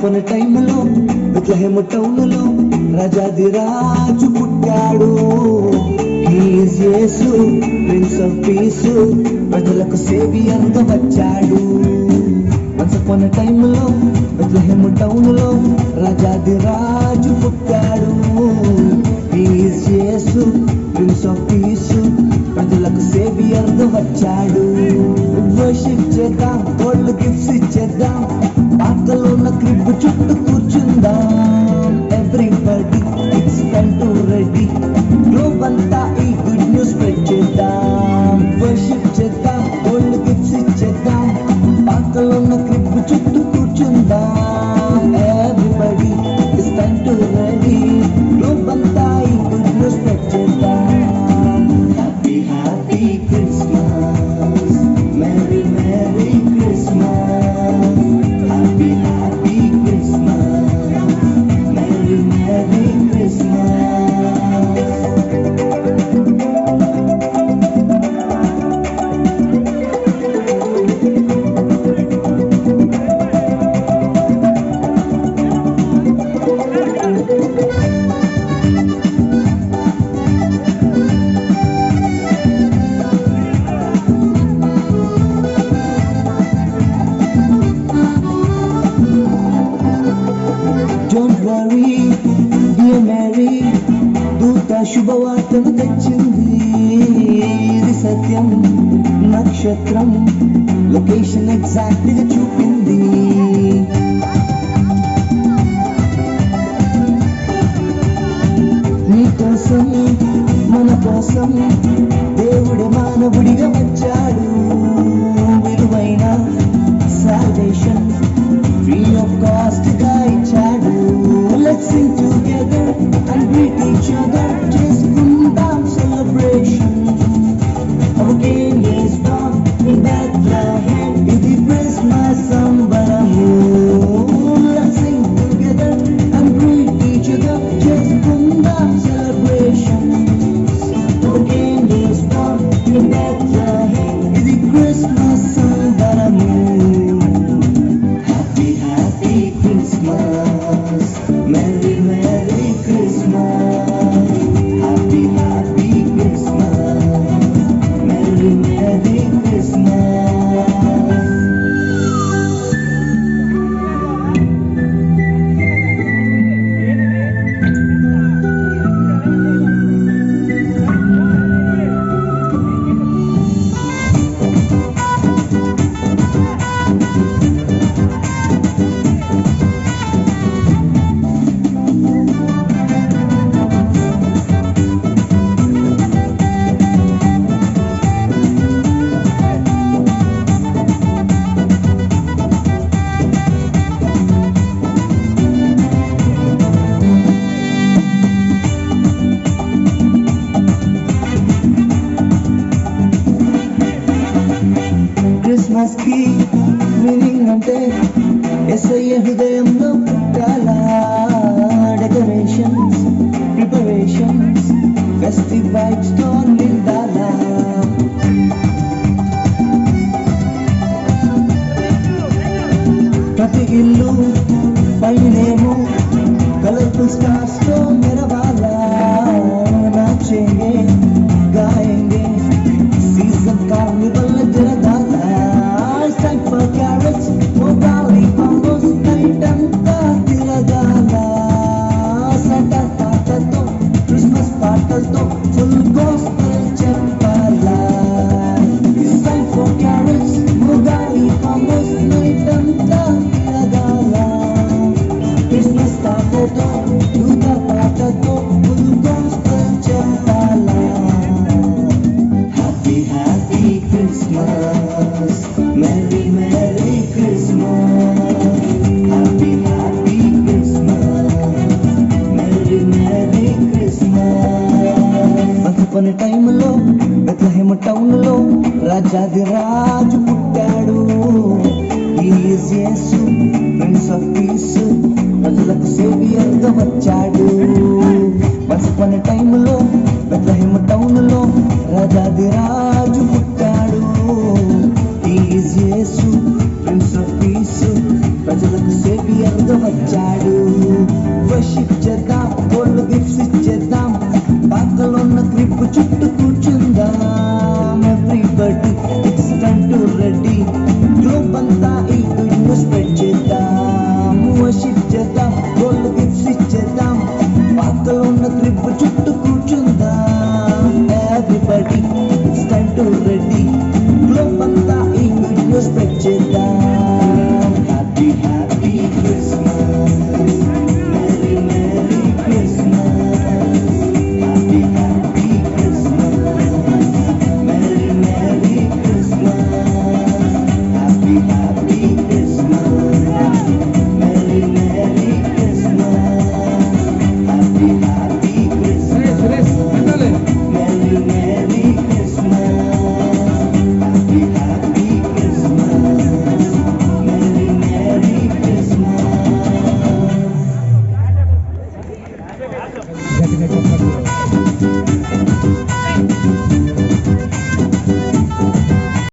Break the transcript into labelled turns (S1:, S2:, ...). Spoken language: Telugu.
S1: అనుకున్న టైంలో బెత్లెహేము టౌన్లో రాజాదిరాజు పుట్టాడు. He's Yesu prince of piece, ప్రజలకు సేవియర్గా వచ్చాడు. అనుకున్న టైంలో బెత్లెహేము టౌన్లో రాజాదిరాజు పుట్టాడు. He's Yesu prince of piece, ప్రజలకు సేవియర్గా వచ్చాడు. వర్షిప్ చేద్దాం, గోల్డ్ గిఫ్ట్స్ ఇచ్చేద్దాం, పాకలో ఉన్న క్రిబ్ చుట్టూ కూర్చుందాం. Everybody it's time to ready, globe అంతా ఈ గుడ్ న్యూస్ స్ప్రెడ్ చేద్దాం. వర్షిప్ చేద్దాం, గోల్డ్ గిఫ్ట్స్ ఇచ్చేద్దాం, పాకలో ఉన్న క్రిబ్ చుట్టూ కూర్చుందాం. Everybody it's time to ready, globe అంతా ఈ గుడ్ న్యూస్ స్ప్రెడ్ చేద్దాం. Happy happy Christmas, merry merry Christmas, happy happy Christmas, merry merry Christmas. Don't worry, dear Mary, దూత శుభవార్తను తెచ్చింది. ఇది సత్యం నక్షత్రం, లొకేషన్ ఎగ్జాక్ట్ గా చూపింది. నీ కోసం మన కోసం దేవుడు మానవుడిగా వచ్చాడు. విలువైన సాల్వేషన్ ఫ్రీ ఆఫ్ కాస్ట్ గా ఇచ్చాడు. Let's sing together and greet each other, చేసుకుందాం celebration. Our King is born in Bethlehem, ఇది Christmas సంబరము. Let's sing together and greet each other, చేసుకుందాం celebration. Our King is born in Bethlehem, ఇది Christmas సంబరము. Happy happy Christmas, Merry Merry Christmas, Happy Happy Christmas, Merry Merry Christmas. Christmas కి మీనింగ్ అంటే యేసయ్య హృదయంలో పుట్టాల. డెకరేషన్స్, ప్రిపరేషన్స్, ఫెస్టివ్ వైబ్స్ తో నిండాలా. ప్రతి ఇల్లు పైనేమో కలర్ఫుల్ స్టార్స్ తో మెరవాలా. నాచేంగే గాయేంగే season Carnival జరగాలా. It's time for carrots, Mogali, Pambos, night అంతా తిరగాల. Santa తాతతో క్రిస్మస్ పాటలతో ఫుల్ గోస్పెల్ చెప్పాలా. It's time for carrots, Mogali, Pambos, night అంతా తిరగాల. క్రిస్మస్ తాతతో దూత పాటతో ఫుల్ గోస్పెల్ చెప్పాలా. Happy happy Christmas, Merry Merry Christmas, Happy happy Christmas, Merry Merry Christmas. అనుకున్న టైంలో బెత్లెహేము టౌన్లో రాజాదిరాజు పుట్టాడు. He's Yesu prince of piece, ప్రజలకు సేవియర్గా వచ్చాడు. అనుకున్న టైం